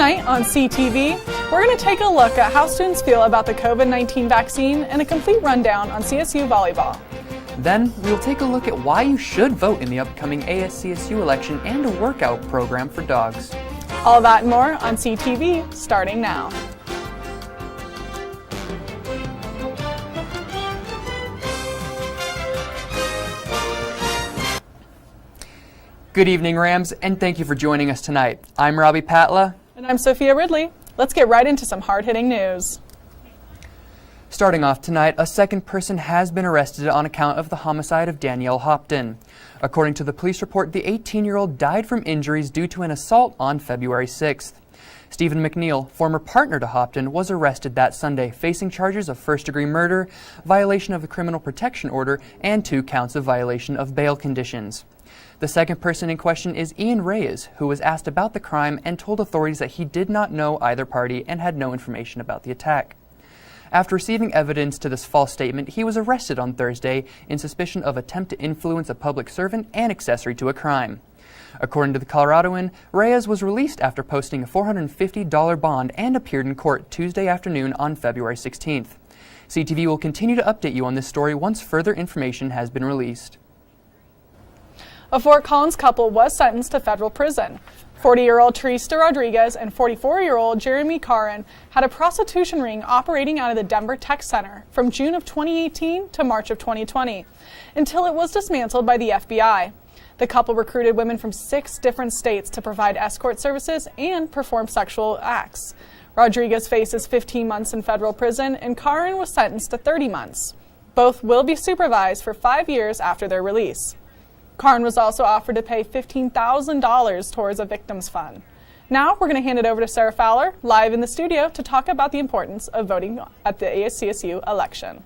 Tonight on CTV, we're going to take a look at how students feel about the COVID-19 vaccine and a complete rundown on CSU volleyball. Then, we'll take a look at why you should vote in the upcoming CSU election and a workout program for dogs. All that and more on CTV, starting now. Good evening, Rams, and thank you for joining us tonight. I'm Robbie Patla. And I'm Sophia Ridley. Let's get right into some hard-hitting news. Starting off tonight, a second person has been arrested on account of the homicide of Danielle Hopton. According to the police report, the 18-year-old died from injuries due to an assault on February 6th. Stephen McNeil, former partner to Hopton, was arrested that Sunday, facing charges of first-degree murder, violation of a criminal protection order, and 2 counts of violation of bail conditions. The second person in question is Ian Reyes, who was asked about the crime and told authorities that he did not know either party and had no information about the attack. After receiving evidence to this false statement, he was arrested on Thursday in suspicion of attempt to influence a public servant and accessory to a crime. According to the Coloradoan, Reyes was released after posting a $450 bond and appeared in court Tuesday afternoon on February 16th. CTV will continue to update you on this story once further information has been released. A Fort Collins couple was sentenced to federal prison. 40-year-old Teresa Rodriguez and 44-year-old Jeremy Caron had a prostitution ring operating out of the Denver Tech Center from June of 2018 to March of 2020, until it was dismantled by the FBI. The couple recruited women from 6 different states to provide escort services and perform sexual acts. Rodriguez faces 15 months in federal prison, and Caron was sentenced to 30 months. Both will be supervised for 5 years after their release. Caron was also offered to pay $15,000 towards a victim's fund. Now we're going to hand it over to Sarah Fowler, live in the studio, to talk about the importance of voting at the CSU election.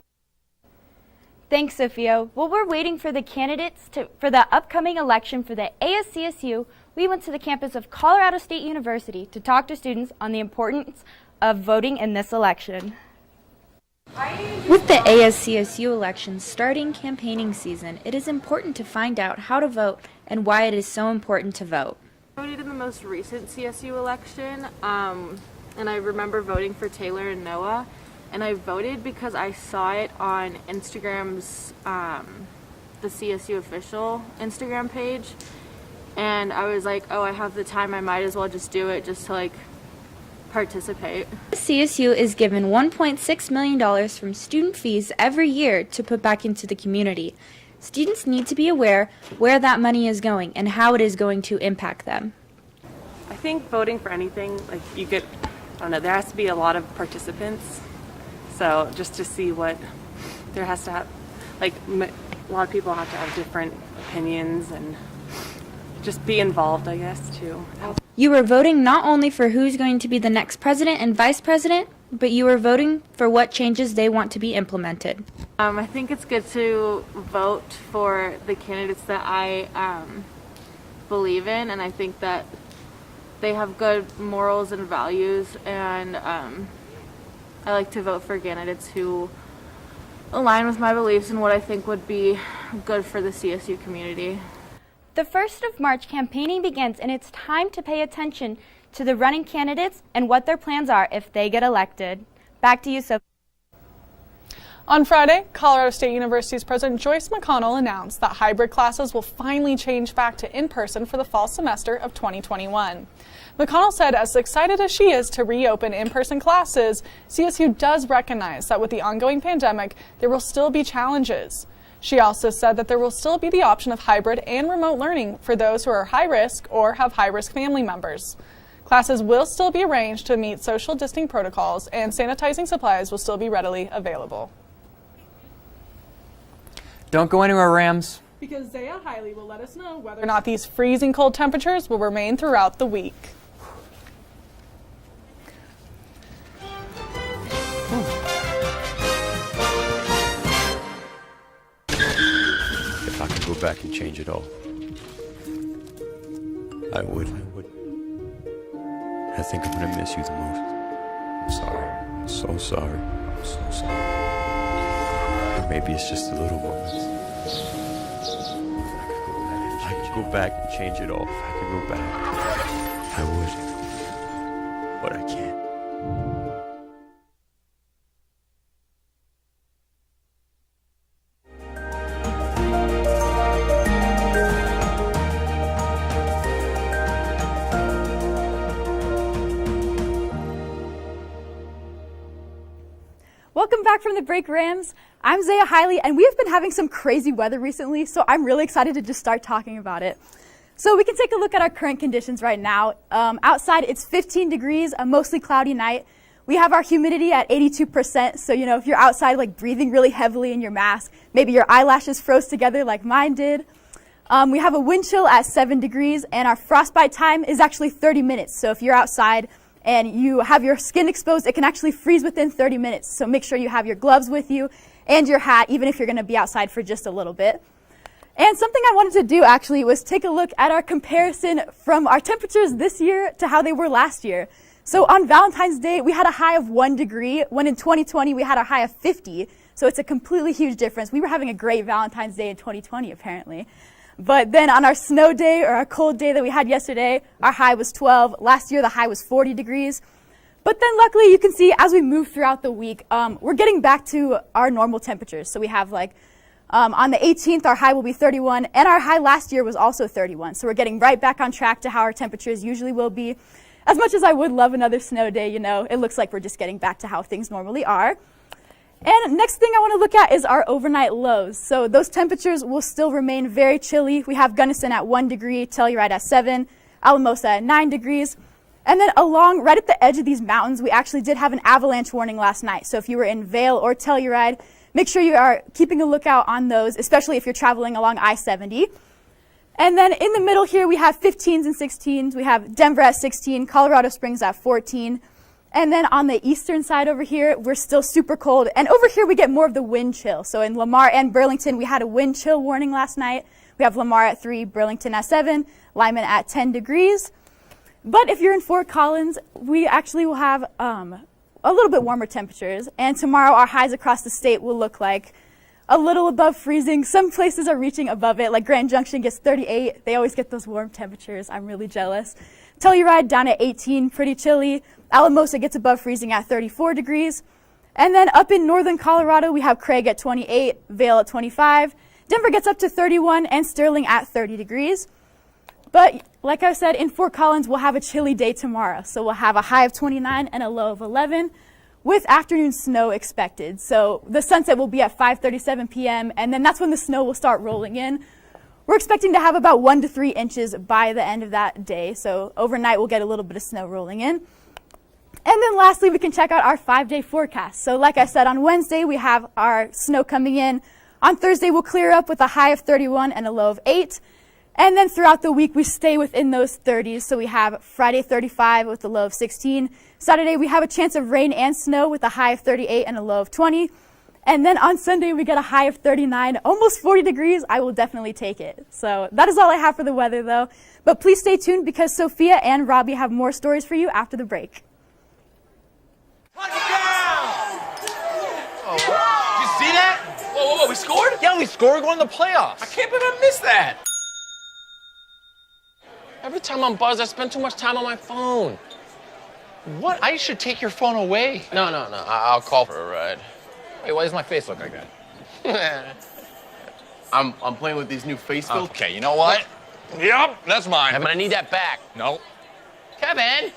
Thanks, Sophia. While we're waiting for the candidates for the upcoming election for the ASCSU, we went to the campus of Colorado State University to talk to students on the importance of voting in this election. With the ASCSU election starting campaigning season, it is important to find out how to vote and why it is so important to vote. I voted in the most recent CSU election, and I remember voting for Taylor and Noah, and I voted because I saw it on Instagram's, the CSU official Instagram page, and I was like, oh, I have the time, I might as well just do it just to participate. CSU is given $1.6 million from student fees every year to put back into the community. Students need to be aware where that money is going and how it is going to impact them. I think voting for anything, there has to be a lot of participants. So just to see what there has to have, a lot of people have to have different opinions and just be involved, I guess, too. You are voting not only for who's going to be the next president and vice president, but you are voting for what changes they want to be implemented. I think it's good to vote for the candidates that I believe in, and I think that they have good morals and values, and I like to vote for candidates who align with my beliefs and what I think would be good for the CSU community. The 1st of March campaigning begins, and it's time to pay attention to the running candidates and what their plans are if they get elected. Back to you, Sophie. On Friday, Colorado State University's President Joyce McConnell announced that hybrid classes will finally change back to in-person for the fall semester of 2021. McConnell said as excited as she is to reopen in-person classes, CSU does recognize that with the ongoing pandemic, there will still be challenges. She also said that there will still be the option of hybrid and remote learning for those who are high risk or have high-risk family members. Classes will still be arranged to meet social distancing protocols, and sanitizing supplies will still be readily available. Don't go anywhere, Rams. Because Zaya Hiley will let us know whether or not these freezing cold temperatures will remain throughout the week. If I could go back and change it all, I would. I think I'm gonna miss you the most. I'm sorry. I'm so sorry. I'm so sorry. Or maybe it's just the little moments. If I could go back and change it all, if I could go back, I would. but I can't. Welcome back from the break, Rams. I'm Zaya Hiley, and we have been having some crazy weather recently, so I'm really excited to just start talking about it. So we can take a look at our current conditions right now. Outside, it's 15 degrees, a mostly cloudy night. We have our humidity at 82%, so if you're outside like breathing really heavily in your mask, maybe your eyelashes froze together like mine did. We have a wind chill at 7 degrees, and our frostbite time is actually 30 minutes. So if you're outside and you have your skin exposed, it can actually freeze within 30 minutes. So make sure you have your gloves with you and your hat, even if you're going to be outside for just a little bit. And something I wanted to do actually was take a look at our comparison from our temperatures this year to how they were last year. So on Valentine's Day, we had a high of 1 degree, when in 2020 we had a high of 50. So it's a completely huge difference. We were having a great Valentine's Day in 2020, apparently. But then on our snow day or our cold day that we had yesterday, our high was 12. Last year, the high was 40 degrees. But then luckily, you can see as we move throughout the week, we're getting back to our normal temperatures. So we have on the 18th, our high will be 31, and our high last year was also 31. So we're getting right back on track to how our temperatures usually will be. As much as I would love another snow day, it looks like we're just getting back to how things normally are. And next thing I want to look at is our overnight lows. So those temperatures will still remain very chilly. We have Gunnison at 1 degree, Telluride at 7, Alamosa at 9 degrees. And then right at the edge of these mountains, we actually did have an avalanche warning last night. So if you were in Vail or Telluride, make sure you are keeping a lookout on those, especially if you're traveling along I-70. And then in the middle here, we have 15s and 16s. We have Denver at 16, Colorado Springs at 14. And then on the eastern side over here, we're still super cold. And over here, we get more of the wind chill. So in Lamar and Burlington, we had a wind chill warning last night. We have Lamar at 3, Burlington at 7, Lyman at 10 degrees. But if you're in Fort Collins, we actually will have a little bit warmer temperatures. And tomorrow, our highs across the state will look like a little above freezing. Some places are reaching above it, like Grand Junction gets 38. They always get those warm temperatures. I'm really jealous. Telluride down at 18, pretty chilly. Alamosa gets above freezing at 34 degrees. And then up in northern Colorado, we have Craig at 28, Vail at 25. Denver gets up to 31, and Sterling at 30 degrees. But like I said, in Fort Collins, we'll have a chilly day tomorrow. So we'll have a high of 29 and a low of 11 with afternoon snow expected. So the sunset will be at 5:37 p.m., and then that's when the snow will start rolling in. We're expecting to have about 1 to 3 inches by the end of that day. So overnight, we'll get a little bit of snow rolling in. And then lastly, we can check out our 5-day forecast. So like I said, on Wednesday, we have our snow coming in. On Thursday, we'll clear up with a high of 31 and a low of 8. And then throughout the week, we stay within those 30s. So we have Friday 35 with a low of 16. Saturday, we have a chance of rain and snow with a high of 38 and a low of 20. And then on Sunday, we get a high of 39, almost 40 degrees. I will definitely take it. So that is all I have for the weather, though. But please stay tuned because Sophia and Robbie have more stories for you after the break. Touchdown! Oh, did you see that? Whoa, we scored? Yeah, we scored. We're going to the playoffs. I can't believe I missed that. Every time I'm buzzed, I spend too much time on my phone. What? I should take your phone away. No. I'll call for a ride. Wait, why does my face look like that? I'm playing with these new face filters. Okay, you know what? Yep, that's mine. I'm gonna need that back. No. Kevin!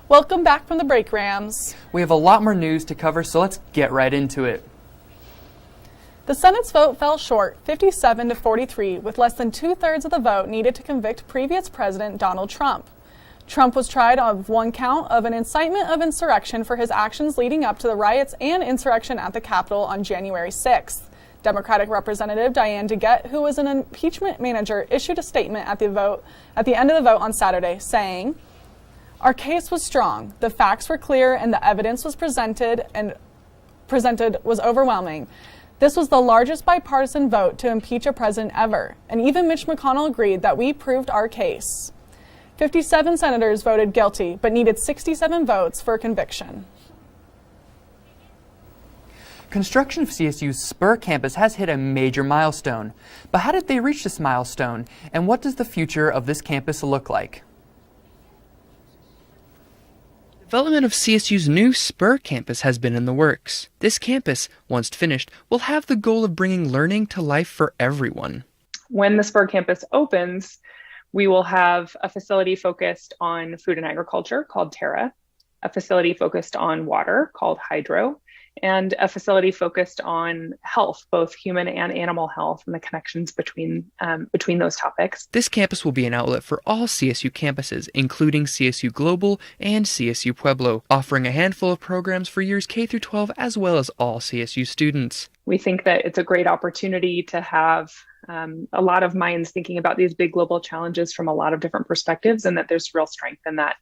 Welcome back from the break, Rams. We have a lot more news to cover, so let's get right into it. The Senate's vote fell short, 57 to 43, with less than 2/3 of the vote needed to convict previous President Donald Trump. Trump was tried on one count of an incitement of insurrection for his actions leading up to the riots and insurrection at the Capitol on January 6th. Democratic Representative Diane DeGette, who was an impeachment manager, issued a statement at the end of the vote on Saturday, saying, "Our case was strong, the facts were clear, and the evidence was presented was overwhelming. This was the largest bipartisan vote to impeach a president ever, and even Mitch McConnell agreed that we proved our case." 57 senators voted guilty, but needed 67 votes for conviction. Construction of CSU's Spur campus has hit a major milestone. But how did they reach this milestone, and what does the future of this campus look like? development of CSU's new Spur campus has been in the works. This campus, once finished, will have the goal of bringing learning to life for everyone. When the Spur campus opens, we will have a facility focused on food and agriculture called Terra, a facility focused on water called Hydro, and a facility focused on health, both human and animal health, and the connections between those topics. This campus will be an outlet for all CSU campuses, including CSU Global and CSU Pueblo, offering a handful of programs for years K through 12 as well as all CSU students. We think that it's a great opportunity to have a lot of minds thinking about these big global challenges from a lot of different perspectives, and that there's real strength in that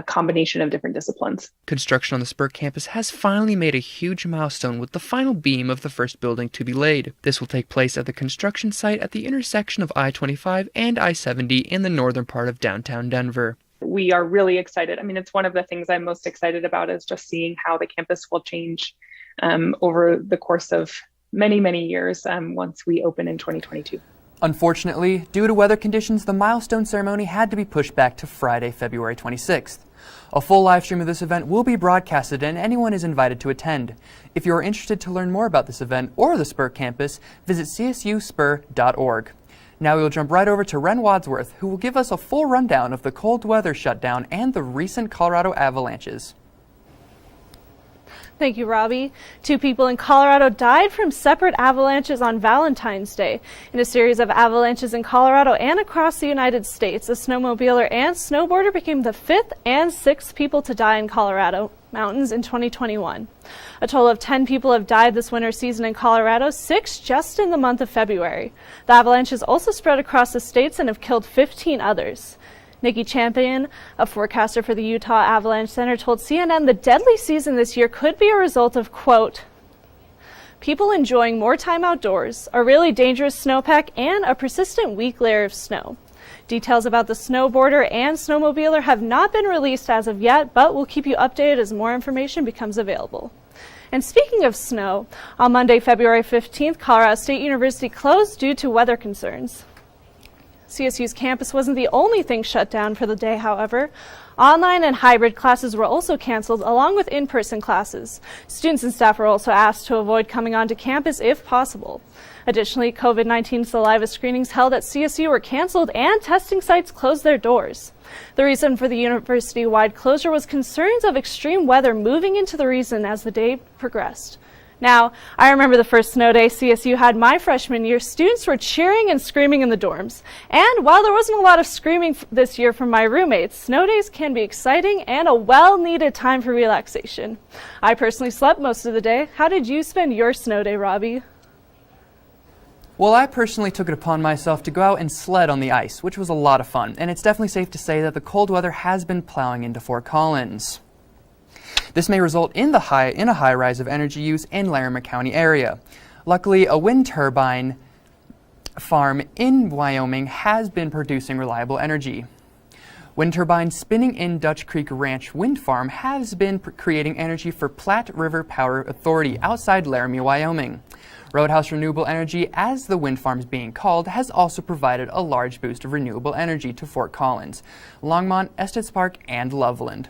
combination of different disciplines. Construction on the Spur campus has finally made a huge milestone with the final beam of the first building to be laid. This will take place at the construction site at the intersection of I-25 and I-70 in the northern part of downtown Denver. We are really excited. I mean, it's one of the things I'm most excited about is just seeing how the campus will change over the course of many, many years once we open in 2022. Unfortunately, due to weather conditions, the Milestone ceremony had to be pushed back to Friday, February 26th. A full live stream of this event will be broadcasted and anyone is invited to attend. If you are interested to learn more about this event or the Spur campus, visit csuspur.org. Now we will jump right over to Ren Wadsworth, who will give us a full rundown of the cold weather shutdown and the recent Colorado avalanches. Thank you, Robbie. 2 people in Colorado died from separate avalanches on Valentine's Day. In a series of avalanches in Colorado and across the United States, a snowmobiler and snowboarder became the 5th and 6th people to die in Colorado mountains in 2021. A total of 10 people have died this winter season in Colorado, 6 just in the month of February. The avalanches also spread across the states and have killed 15 others. Nikki Champion, a forecaster for the Utah Avalanche Center, told CNN the deadly season this year could be a result of, quote, people enjoying more time outdoors, a really dangerous snowpack, and a persistent weak layer of snow. Details about the snowboarder and snowmobiler have not been released as of yet, but we'll keep you updated as more information becomes available. And speaking of snow, on Monday, February 15th, Colorado State University closed due to weather concerns. CSU's campus wasn't the only thing shut down for the day, however. Online and hybrid classes were also canceled, along with in-person classes. Students and staff were also asked to avoid coming onto campus if possible. Additionally, COVID-19 saliva screenings held at CSU were canceled and testing sites closed their doors. The reason for the university-wide closure was concerns of extreme weather moving into the region as the day progressed. Now, I remember the first snow day CSU had my freshman year. Students were cheering and screaming in the dorms. And while there wasn't a lot of screaming this year from my roommates, snow days can be exciting and a well-needed time for relaxation. I personally slept most of the day. How did you spend your snow day, Robbie? Well, I personally took it upon myself to go out and sled on the ice, which was a lot of fun. And it's definitely safe to say that the cold weather has been plowing into Fort Collins. This may result in a high rise of energy use in Larimer County area. Luckily, a wind turbine farm in Wyoming has been producing reliable energy. Wind turbines spinning in Dutch Creek Ranch Wind Farm has been creating energy for Platte River Power Authority outside Laramie, Wyoming. Roadhouse Renewable Energy, as the wind farm is being called, has also provided a large boost of renewable energy to Fort Collins, Longmont, Estes Park, and Loveland.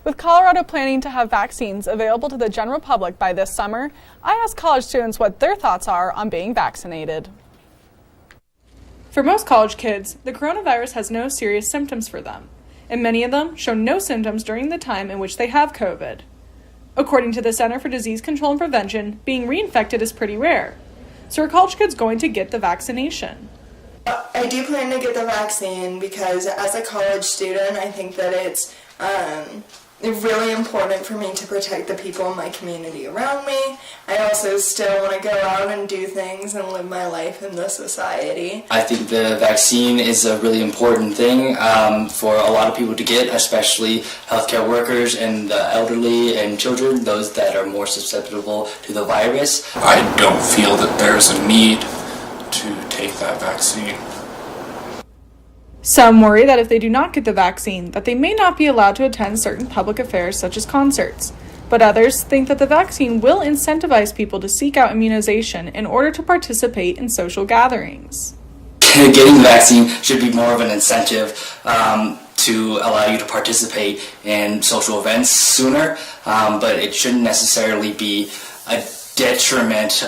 With Colorado planning to have vaccines available to the general public by this summer, I asked college students what their thoughts are on being vaccinated. For most college kids, the coronavirus has no serious symptoms for them, and many of them show no symptoms during the time in which they have COVID. According to the Center for Disease Control and Prevention, being reinfected is pretty rare. So are college kids going to get the vaccination? I do plan to get the vaccine because as a college student, I think that it's really important for me to protect the people in my community around me. I also still want to go out and do things and live my life in this society. I think the vaccine is a really important thing for a lot of people to get, especially healthcare workers and the elderly and children, those that are more susceptible to the virus. I don't feel that there's a need to take that vaccine. Some worry that if they do not get the vaccine, that they may not be allowed to attend certain public affairs such as concerts. But others think that the vaccine will incentivize people to seek out immunization in order to participate in social gatherings. Getting the vaccine should be more of an incentive to allow you to participate in social events sooner, but it shouldn't necessarily be a detriment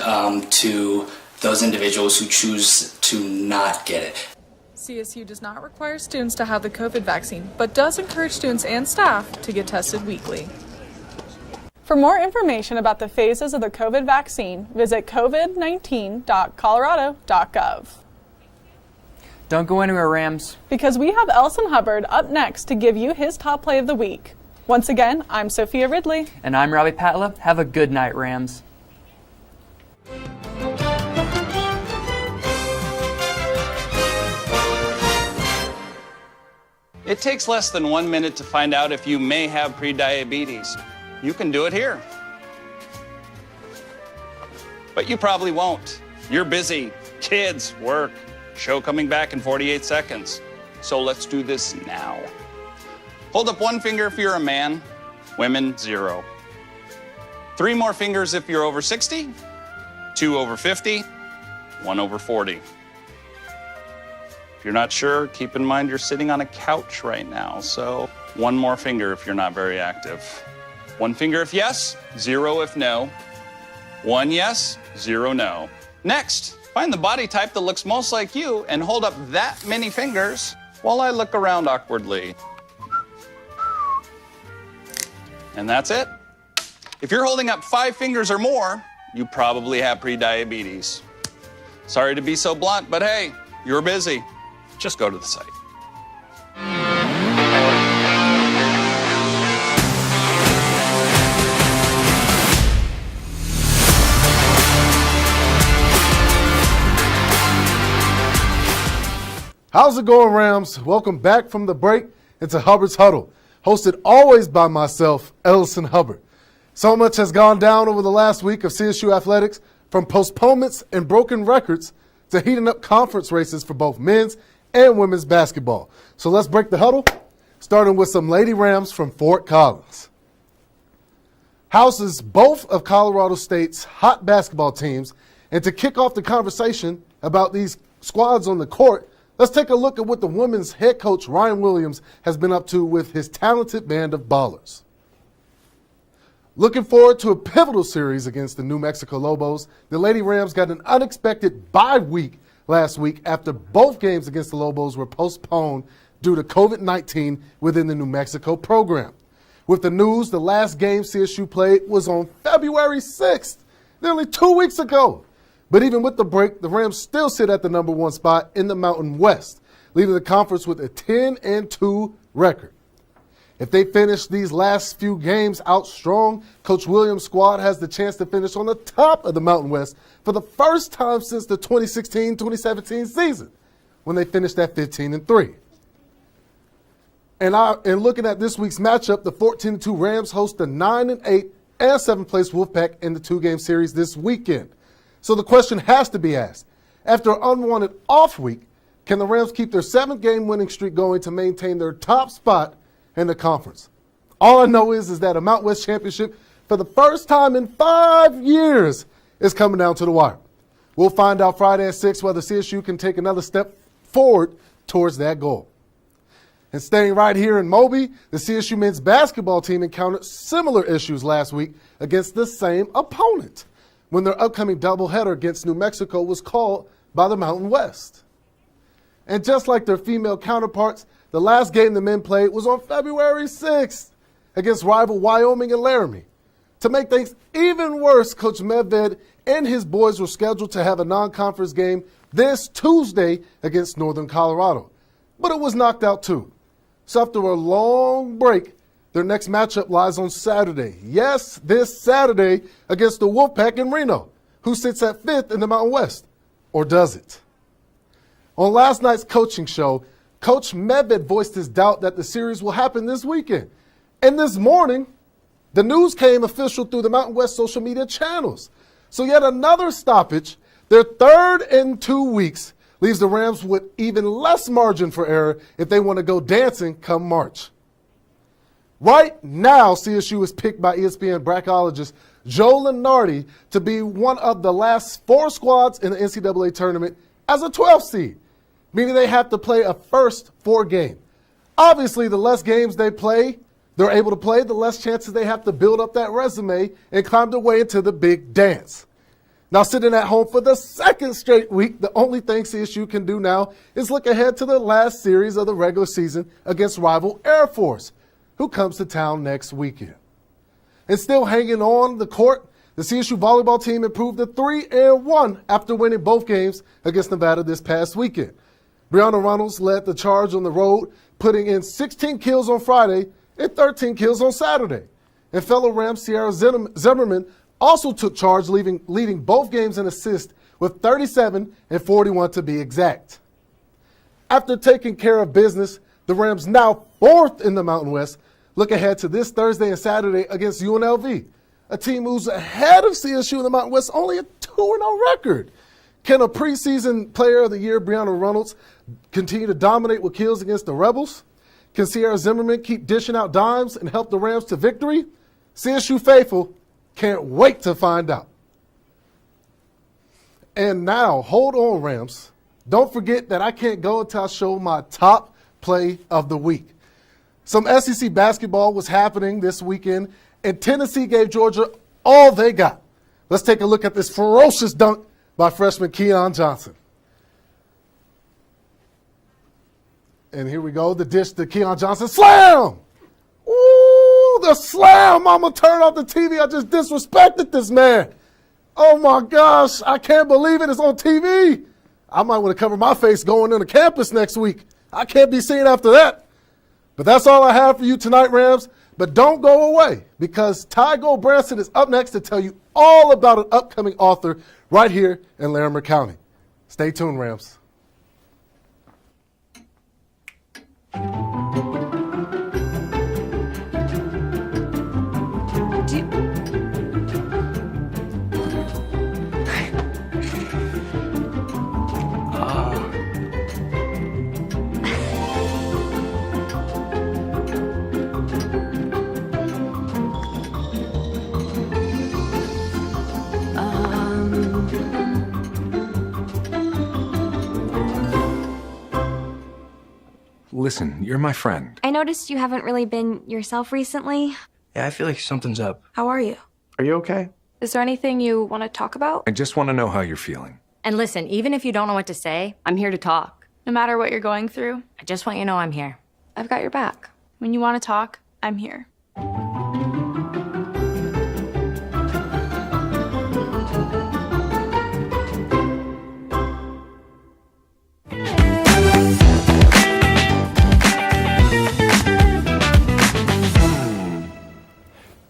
to those individuals who choose to not get it. CSU does not require students to have the COVID vaccine, but does encourage students and staff to get tested weekly. For more information about the phases of the COVID vaccine, visit covid19.colorado.gov. Don't go anywhere, Rams. Because we have HUBbard up next to give you his top play of the week. Once again, I'm Sophia Ridley. And I'm Robbie Patla. Have a good night, Rams. It takes less than 1 minute to find out if you may have prediabetes. You can do it here. But you probably won't. You're busy. Kids, work, show coming back in 48 seconds. So let's do this now. Hold up one finger if you're a man, women, 0. 3 more fingers if you're over 60, 2 over 50, 1 over 40. If you're not sure, keep in mind you're sitting on a couch right now, so 1 more finger if you're not very active. 1 finger if yes, 0 if no. 1 yes, 0 no. Next, find the body type that looks most like you and hold up that many fingers while I look around awkwardly. And that's it. If you're holding up 5 fingers or more, you probably have prediabetes. Sorry to be so blunt, but hey, you're busy. Just go to the site. How's it going, Rams? Welcome back from the break into HUBbard's Huddle, hosted always by myself, Ellison Hubbard. So much has gone down over the last week of CSU athletics, from postponements and broken records to heating up conference races for both men's and women's basketball. So let's break the huddle, starting with some Lady Rams from Fort Collins. Houses both of Colorado State's hot basketball teams, and to kick off the conversation about these squads on the court, let's take a look at what the women's head coach Ryan Williams has been up to with his talented band of ballers. Looking forward to a pivotal series against the New Mexico Lobos, the Lady Rams got an unexpected bye week last week after both games against the Lobos were postponed due to COVID-19 within the New Mexico program. With the news, the last game CSU played was on February 6th, nearly 2 weeks ago. But even with the break, the Rams still sit at the number 1 spot in the Mountain West, leading the conference with a 10-2 record. If they finish these last few games out strong, Coach Williams' squad has the chance to finish on the top of the Mountain West for the first time since the 2016-2017 season, when they finished at 15-3. And looking at this week's matchup, the 14-2 Rams host the 9-8 and 7th place Wolfpack in the 2-game series this weekend. So the question has to be asked, after an unwanted off week, can the Rams keep their 7th-game winning streak going to maintain their top spot in the conference? All I know is that a Mountain West championship, for the first time in 5 years, is coming down to the wire. We'll find out Friday at 6 whether CSU can take another step forward towards that goal. And staying right here in Moby, the CSU men's basketball team encountered similar issues last week against the same opponent, when their upcoming doubleheader against New Mexico was called by the Mountain West. And just like their female counterparts, the last game the men played was on February 6th against rival Wyoming and Laramie. To make things even worse, Coach Medved and his boys were scheduled to have a non-conference game this Tuesday against Northern Colorado, but it was knocked out too. So after a long break, their next matchup lies on Saturday. Yes, this Saturday against the Wolfpack in Reno, who sits at 5th in the Mountain West. Or does it? On last night's coaching show, Coach Medved voiced his doubt that the series will happen this weekend. And this morning, the news came official through the Mountain West social media channels. So yet another stoppage, their 3rd in 2 weeks, leaves the Rams with even less margin for error if they want to go dancing come March. Right now, CSU is picked by ESPN brachologist Joe Lunardi to be one of the last 4 squads in the NCAA tournament as a 12th seed, meaning they have to play a first 4 game. Obviously, the less games they're able to play, the less chances they have to build up that resume and climb their way into the big dance. Now, sitting at home for the second straight week, the only thing CSU can do now is look ahead to the last series of the regular season against rival Air Force, who comes to town next weekend. And still hanging on the court, the CSU volleyball team improved to 3-1 after winning both games against Nevada this past weekend. Brianna Reynolds led the charge on the road, putting in 16 kills on Friday and 13 kills on Saturday. And fellow Rams Sierra Zimmerman also took charge, leading both games in assists with 37 and 41 to be exact. After taking care of business, the Rams, now 4th in the Mountain West, look ahead to this Thursday and Saturday against UNLV, a team who's ahead of CSU in the Mountain West, only a 2-0 record. Can a preseason player of the year, Brianna Reynolds, continue to dominate with kills against the Rebels? Can Sierra Zimmerman keep dishing out dimes and help the Rams to victory? CSU faithful can't wait to find out. And now, hold on, Rams. Don't forget that I can't go until I show my top play of the week. Some SEC basketball was happening this weekend, and Tennessee gave Georgia all they got. Let's take a look at this ferocious dunk by freshman Keon Johnson. And here we go, the dish to Keon Johnson. Slam! Ooh, the slam! I'm going to turn off the TV. I just disrespected this man. Oh, my gosh. I can't believe it. It's on TV. I might want to cover my face going into campus next week. I can't be seen after that. But that's all I have for you tonight, Rams. But don't go away, because Ty Gold Branson is up next to tell you all about an upcoming author right here in Larimer County. Stay tuned, Rams. Listen, you're my friend. I noticed you haven't really been yourself recently. Yeah, I feel like something's up. How are you? Are you okay? Is there anything you want to talk about? I just want to know how you're feeling. And listen, even if you don't know what to say, I'm here to talk. No matter what you're going through, I just want you to know I'm here. I've got your back. When you want to talk, I'm here.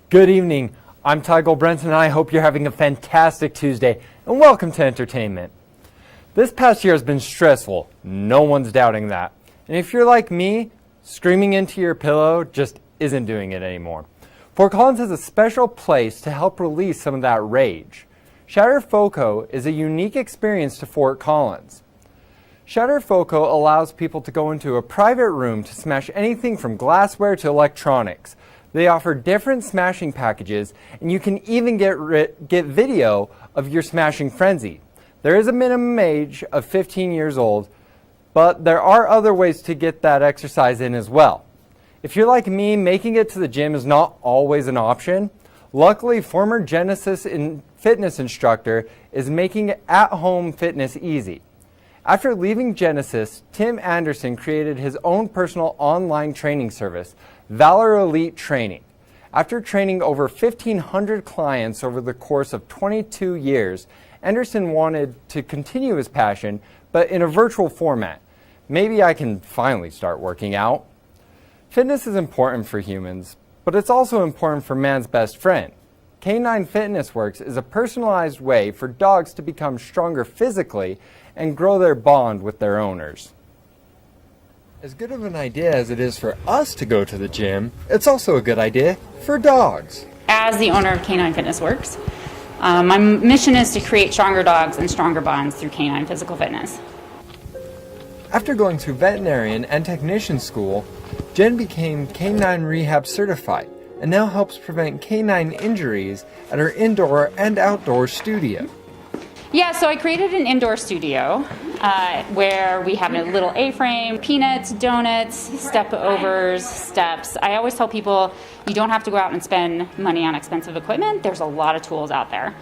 Good evening. I'm Ty Gold Branson, and I hope you're having a fantastic Tuesday, and welcome to entertainment. This past year has been stressful. No one's doubting that. And if you're like me, screaming into your pillow just isn't doing it anymore. Fort Collins has a special place to help release some of that rage. Shatter FOCO is a unique experience to Fort Collins. Shatter FOCO allows people to go into a private room to smash anything from glassware to electronics. They offer different smashing packages, and you can even get video of your smashing frenzy. There is a minimum age of 15 years old, but there are other ways to get that exercise in as well. If you're like me, making it to the gym is not always an option. Luckily, former Genesis fitness instructor is making at-home fitness easy. After leaving Genesis, Tim Anderson created his own personal online training service, Valor Elite Training. After training over 1,500 clients over the course of 22 years, Anderson wanted to continue his passion, but in a virtual format. Maybe I can finally start working out. Fitness is important for humans, but it's also important for man's best friend. Canine Fitness Works is a personalized way for dogs to become stronger physically and grow their bond with their owners. As good of an idea as it is for us to go to the gym, it's also a good idea for dogs. As the owner of Canine Fitness Works, my mission is to create stronger dogs and stronger bonds through canine physical fitness. After going through veterinarian and technician school, Jen became canine rehab certified and now helps prevent canine injuries at her indoor and outdoor studio. Yeah, so I created an indoor studio where we have a little A-frame, peanuts, donuts, step-overs, steps. I always tell people you don't have to go out and spend money on expensive equipment. There's a lot of tools out there.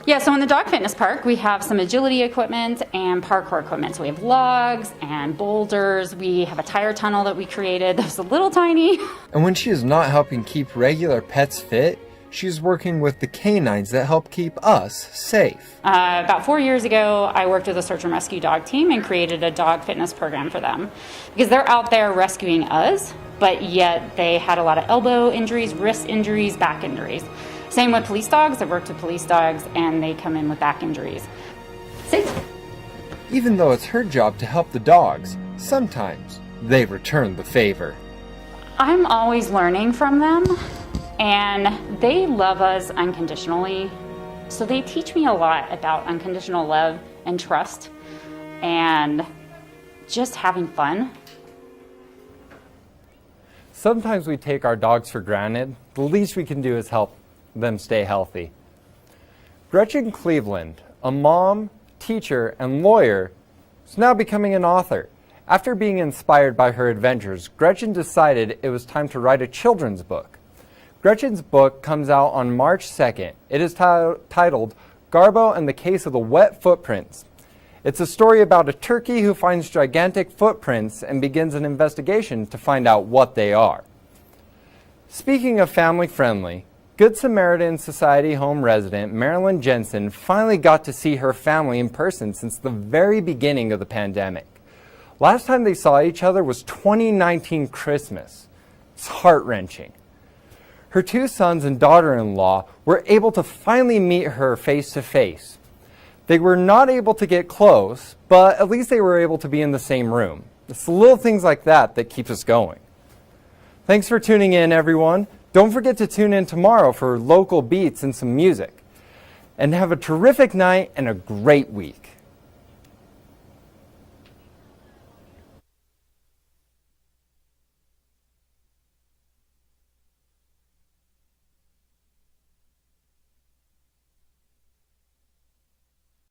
Yeah, so in the dog fitness park, we have some agility equipment and parkour equipment. So we have logs and boulders. We have a tire tunnel that we created that's a little tiny. And when she is not helping keep regular pets fit, she's working with the canines that help keep us safe. About 4 years ago, I worked with a search and rescue dog team and created a dog fitness program for them. Because they're out there rescuing us, but yet they had a lot of elbow injuries, wrist injuries, back injuries. Same with police dogs. I've worked with police dogs and they come in with back injuries. Sit. Even though it's her job to help the dogs, sometimes they return the favor. I'm always learning from them. And they love us unconditionally. So they teach me a lot about unconditional love and trust and just having fun. Sometimes we take our dogs for granted. The least we can do is help them stay healthy. Gretchen Cleveland, a mom, teacher, and lawyer, is now becoming an author. After being inspired by her adventures, Gretchen decided it was time to write a children's book. Gretchen's book comes out on March 2nd. It is titled Garbo and the Case of the Wet Footprints. It's a story about a turkey who finds gigantic footprints and begins an investigation to find out what they are. Speaking of family-friendly, Good Samaritan Society home resident Marilyn Jensen finally got to see her family in person since the very beginning of the pandemic. Last time they saw each other was 2019 Christmas. It's heart-wrenching. Her two sons and daughter-in-law were able to finally meet her face-to-face. They were not able to get close, but at least they were able to be in the same room. It's the little things like that that keeps us going. Thanks for tuning in, everyone. Don't forget to tune in tomorrow for local beats and some music. And have a terrific night and a great week.